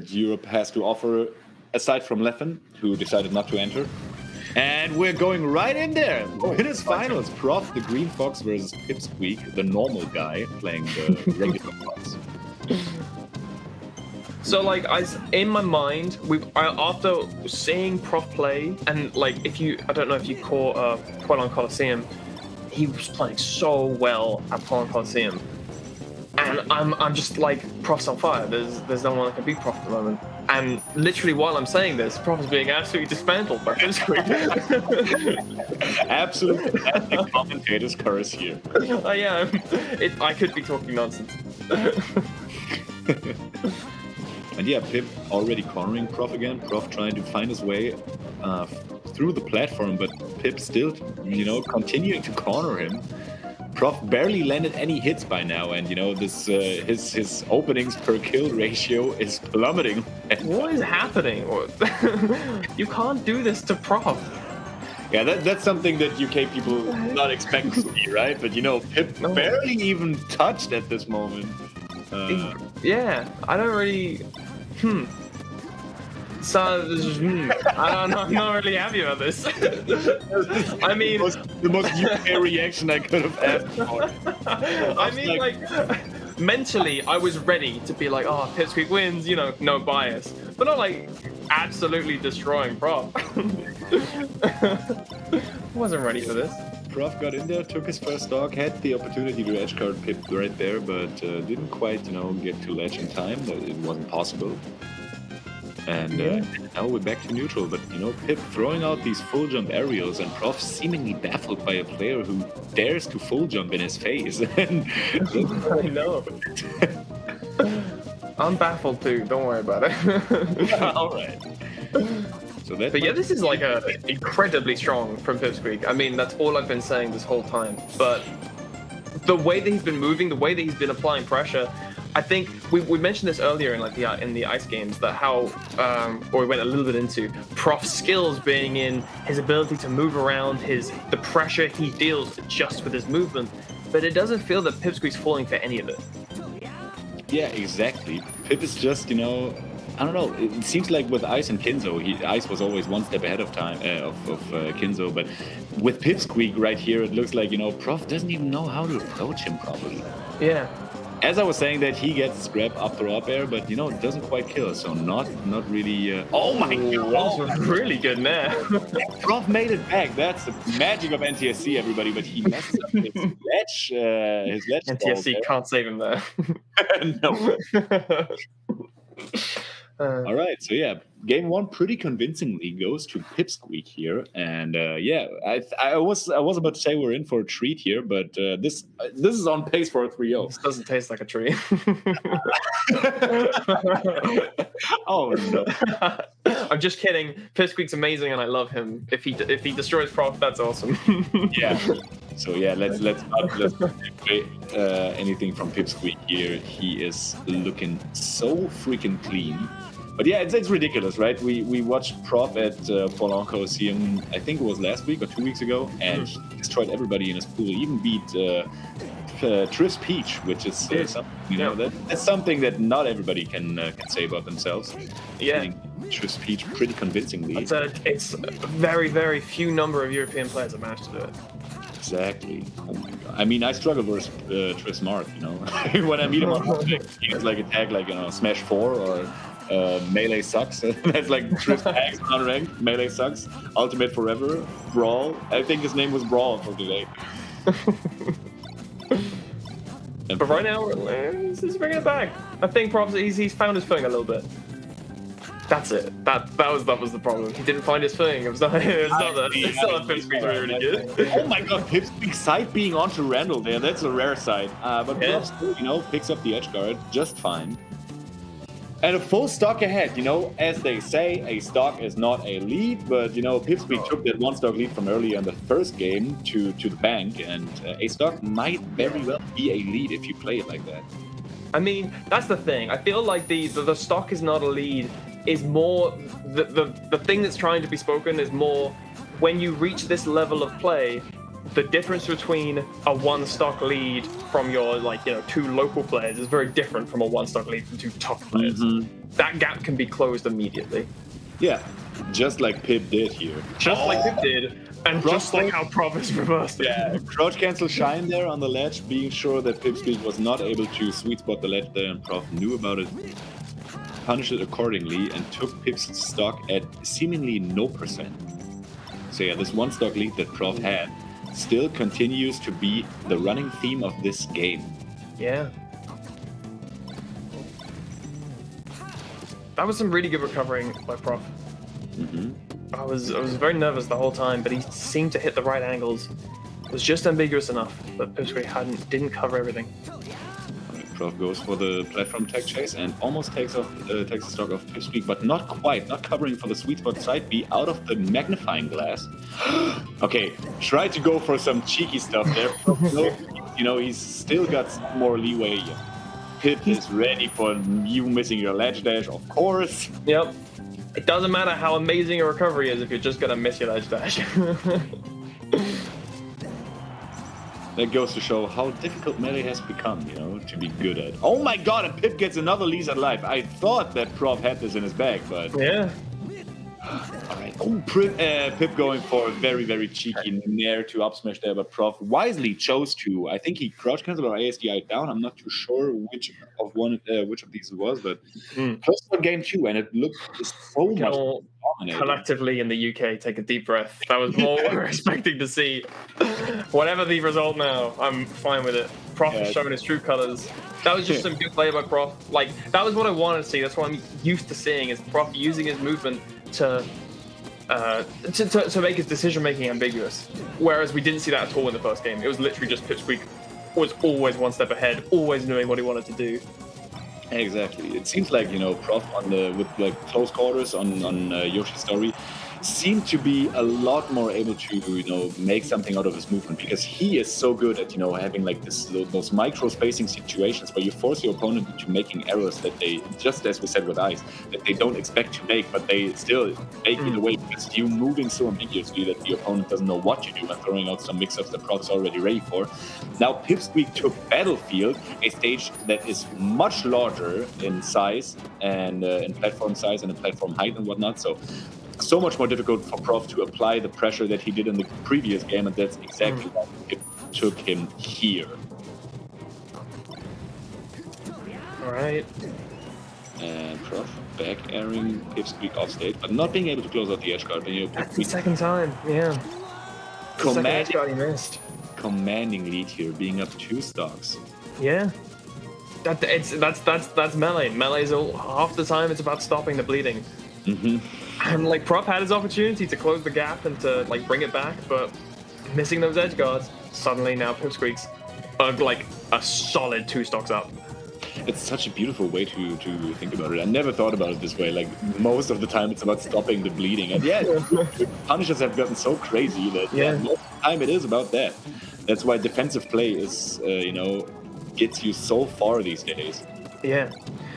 that Europe has to offer, aside from Leffen, who decided not to enter. And we're going right in there. Winners finals. Prof, the Green Fox versus Pipsqueak, the normal guy playing the regular Fox. So like in my mind, after seeing Prof play, and like I don't know if you caught Poilon Coliseum, he was playing so well at Poilon Coliseum, and I'm just like, Prof's on fire. There's no one that can beat Prof at the moment. And literally while I'm saying this, Prof is being absolutely dismantled by Pipsqueak. Absolutely, the commentator's curse here. I am. I could be talking nonsense. And yeah, Pip already cornering Prof again. Prof trying to find his way through the platform, but Pip still, continuing to corner him. Prof barely landed any hits by now, and this his openings per kill ratio is plummeting. What is happening? You can't do this to Prof. Yeah, that's something that UK people not expect to see, right? But Pip barely even touched at this moment. Yeah, I don't really. So I don't know. I'm not really happy about this. I mean, the most UK reaction I could have asked for. I mean, like, mentally, I was ready to be like, "Oh, Pipsqueak wins," no bias, but not like absolutely destroying Prof. Wasn't ready for this. Prof got in there, took his first stock, had the opportunity to edge guard Pip right there, but didn't quite, get to ledge in time. It wasn't possible. And now we're back to neutral, but Pip throwing out these full jump aerials, and Prof seemingly baffled by a player who dares to full jump in his face. I know. I'm baffled too. Don't worry about it. All right. But yeah, this is like incredibly strong from Pipsqueak. I mean, that's all I've been saying this whole time. But the way that he's been moving, the way that he's been applying pressure, I think we mentioned this earlier in the ice games, that how or we went a little bit into Prof's skills being in his ability to move around, the pressure he deals just with his movement. But it doesn't feel that Pipsqueak's falling for any of it. Yeah, exactly. Pip is just, I don't know. It seems like with Ice and Kinzo, Ice was always one step ahead of time of Kinzo, but with Pipsqueak right here, it looks like Prof doesn't even know how to approach him properly. Yeah. As I was saying, that he gets grab up throw up air, but it doesn't quite kill, so not really. Oh my god, that was really good now. Prof made it back. That's the magic of NTSC, everybody. But he messed up his ledge. NTSC can't save him there. No. All right, so yeah, game one pretty convincingly goes to Pipsqueak here, and I was about to say we're in for a treat here, but this is on pace for a 3-0. This doesn't taste like a treat. Oh no! I'm just kidding. Pipsqueak's amazing, and I love him. If he destroys Prof, that's awesome. Yeah. So yeah, let's not anything from Pipsqueak here. He is looking so freaking clean. But yeah, it's ridiculous, right? We watched Prof at Poilon Coliseum, I think it was last week or 2 weeks ago, and he destroyed everybody in his pool. He even beat Triss Peach, which is something, that's something that not everybody can say about themselves. Yeah. Triss Peach pretty convincingly. It's a very, very few number of European players that managed to do it. Exactly. Oh my god. I mean, I struggle with Triss Mark, when I meet him on he has like a tag like, Smash 4 or Melee Sucks. That's like Triss tags unranked. Melee Sucks. Ultimate Forever. Brawl. I think his name was Brawl for today. But right now, he's bringing it back. I think Prof, he's found his footing a little bit. That's it. That was the problem. He didn't find his footing. It's not that Pipsqueak really good. Oh my god, Pipsqueak side being onto Randall there. That's a rare side. But Prof still, picks up the edge guard just fine. And a full stock ahead, as they say, a stock is not a lead, but, Pipsqueak took that one stock lead from earlier in the first game to the bank, and a stock might very well be a lead if you play it like that. I mean, that's the thing. I feel like the stock is not a lead is more, the thing that's trying to be spoken is more, when you reach this level of play, the difference between a one stock lead from your two local players is very different from a one stock lead from two top players. Mm-hmm. that gap can be closed immediately. Yeah, just like Pip did here. Just like Pip did. And just like how Prof is reversed. Yeah, crouch cancel shine there on the ledge, being sure that Pipsqueak was not able to sweet spot the ledge there, and Prof knew about it, punished it accordingly, and took Pip's stock at seemingly no percent. So yeah, this one stock lead that Prof had still continues to be the running theme of this game. Yeah. That was some really good recovering by Prof. Mm-hmm. I was very nervous the whole time, but he seemed to hit the right angles. It was just ambiguous enough that Pipsqueak didn't cover everything. Prof goes for the platform tech chase and almost takes the stock of Pipsqueak, but not quite, not covering for the sweet spot side B out of the magnifying glass. Okay, try to go for some cheeky stuff there. You know, he's still got some more leeway. Pip is ready for you missing your ledge dash, of course. Yep. It doesn't matter how amazing your recovery is if you're just gonna miss your ledge dash. That goes to show how difficult Melee has become, you know, to be good at. Oh my god, and Pip gets another Lisa life. I thought that Prof had this in his bag, but... Yeah. Alright, oh, Pip going for a very, very cheeky nair to up smash there, but Prof wisely chose to, I think he crouch cancel or ASDI down. I'm not too sure which of these it was, but close to game 2, and it looked so much dominating. Collectively in the UK, take a deep breath. That was more what we were expecting to see. Whatever the result now, I'm fine with it. Prof is showing his true colors. That was just some good play by Prof. Like, that was what I wanted to see. That's what I'm used to seeing, is Prof using his movement to make his decision-making ambiguous. Whereas we didn't see that at all in the first game. It was literally just Pipsqueak was always one step ahead, always knowing what he wanted to do. Exactly. It seems like, you know, Prof with like close quarters on Yoshi's story seemed to be a lot more able to, you know, make something out of his movement, because he is so good at, you know, having like those micro spacing situations where you force your opponent into making errors that they, just as we said with Ice, that they don't expect to make, but they still make in a way because you moving so ambiguously that the opponent doesn't know what to do and throwing out some mix-ups that Prof's already ready for. Now Pipsqueak took Battlefield, a stage that is much larger in size and in platform size and in platform height and whatnot, so much more difficult for Prof to apply the pressure that he did in the previous game, and that's exactly why it took him here. Alright. And Prof back airing Pipsqueak off stage, but not being able to close out the edge guard. You know, that's the second time, yeah. Commanding lead here, being up 2 stocks. Yeah. That's Melee. Melee's half the time it's about stopping the bleeding. Mm-hmm. And like Prof had his opportunity to close the gap and to like bring it back, but missing those edge guards, suddenly now Pipsqueak's like a solid 2 stocks up. It's such a beautiful way to think about it. I never thought about it this way. Like, most of the time it's about stopping the bleeding. And yeah, punishes have gotten so crazy that most of the time it is about that. That's why defensive play is, you know, gets you so far these days. Yeah.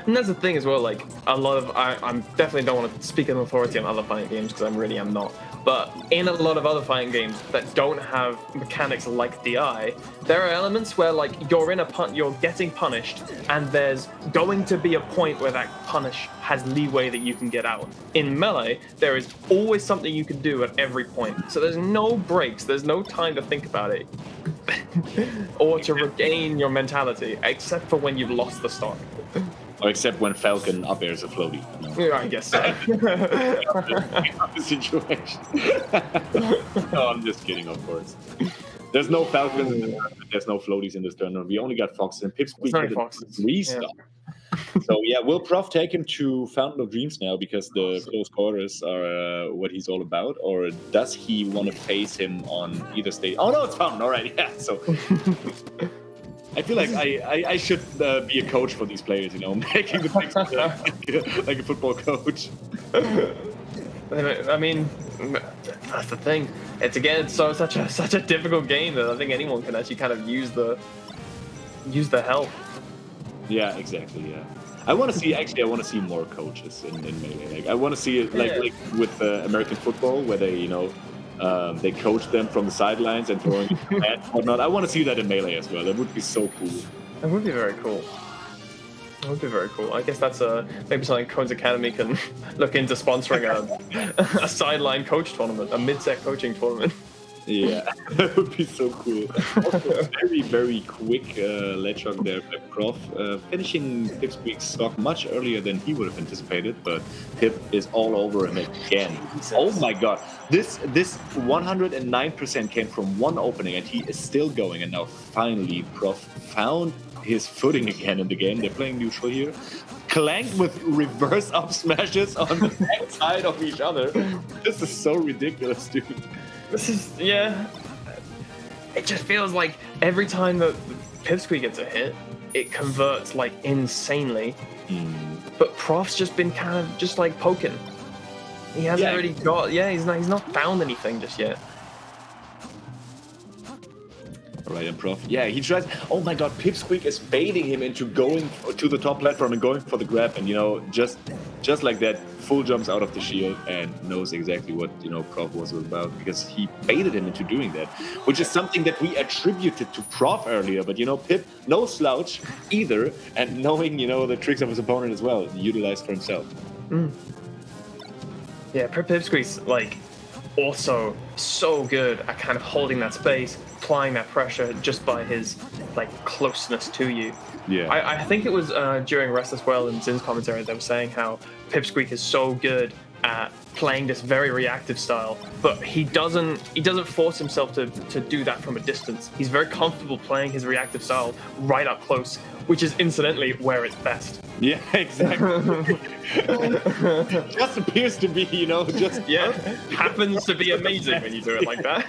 And that's the thing as well, like, a lot of, I definitely don't want to speak in authority on other fighting games, because I really am not, but in a lot of other fighting games that don't have mechanics like DI, there are elements where, like, you're getting punished, and there's going to be a point where that punish has leeway that you can get out. In Melee, there is always something you can do at every point, so there's no breaks, there's no time to think about it, or to regain your mentality, except for when you've lost the stock. Or except when Falcon up airs a floaty. Yeah, I guess so. Situation. No, I'm just kidding, of course. There's no Falcon, there's no floaties in this tournament. We only got Foxes, and Pipsqueak did a 3-stop. So yeah, will Prof take him to Fountain of Dreams now because the close quarters are what he's all about, or does he want to face him on either stage? Oh no, it's Fountain. All right, yeah. So I feel like I should be a coach for these players, you know, making the picks like a football coach. I mean, that's the thing. It's again, such a difficult game that I think anyone can actually kind of use the help. Yeah, exactly. Yeah, I want to see more coaches in Melee. Like, I want to see it like with American football, where they, you know, they coach them from the sidelines and throwing and whatnot. I want to see that in Melee as well. That would be so cool. That would be very cool. That would be very cool. I guess that's maybe something Cohen's Academy can look into sponsoring a sideline coach tournament, a mid-set coaching tournament. Yeah, that would be so cool. Also, very, very quick ledge shock there by Prof. Finishing Pipsqueak's stock much earlier than he would have anticipated, but Pip is all over him again. Jesus. Oh my god. This 109% came from one opening, and he is still going. And now finally, Prof found his footing again in the game. They're playing neutral here. Clanked with reverse up smashes on the back side of each other. This is so ridiculous, dude. This is, yeah. It just feels like every time that Pipsqueak gets a hit, it converts like insanely. But Prof's just been kind of just like poking. He hasn't really got, he's not found anything just yet. All right, and Prof. Yeah, he tries. Oh my god, Pipsqueak is baiting him into going to the top platform and going for the grab, and just like that, full jumps out of the shield and knows exactly what Prof was about, because he baited him into doing that, which is something that we attributed to Prof earlier. But Pip, no slouch either, and knowing the tricks of his opponent as well, utilized for himself. Yeah, Pipsqueak's like also so good at kind of holding that space, applying that pressure just by his like closeness to you. Yeah, I think it was during Rest as well in Zin's commentary they were saying how Pipsqueak is so good at playing this very reactive style, but he doesn't force himself to do that from a distance. He's very comfortable playing his reactive style right up close, which is incidentally where it's best. Yeah, exactly. Just appears to be, just happens to be amazing when you do it like that.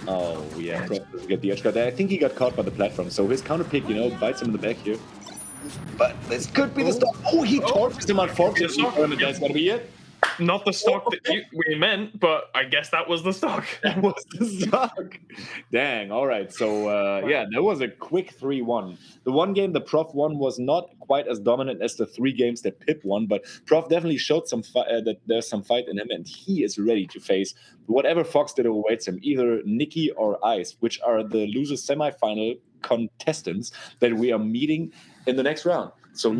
Oh yeah, Prof doesn't get the edge guard there. I think he got caught by the platform, so his counter pick, bites him in the back here. But this could be the stock. Oh, he torches him unfortunately. That's gotta be it. Not the stock that we meant, but I guess that was the stock. That was the stock. Dang. All right. So, that was a quick 3-1. The one game the Prof won was not quite as dominant as the 3 games that Pip won, but Prof definitely showed that there's some fight in him, and he is ready to face whatever Fox that awaits him, either Nikki or Ice, which are the losers semifinal contestants that we are meeting in the next round. So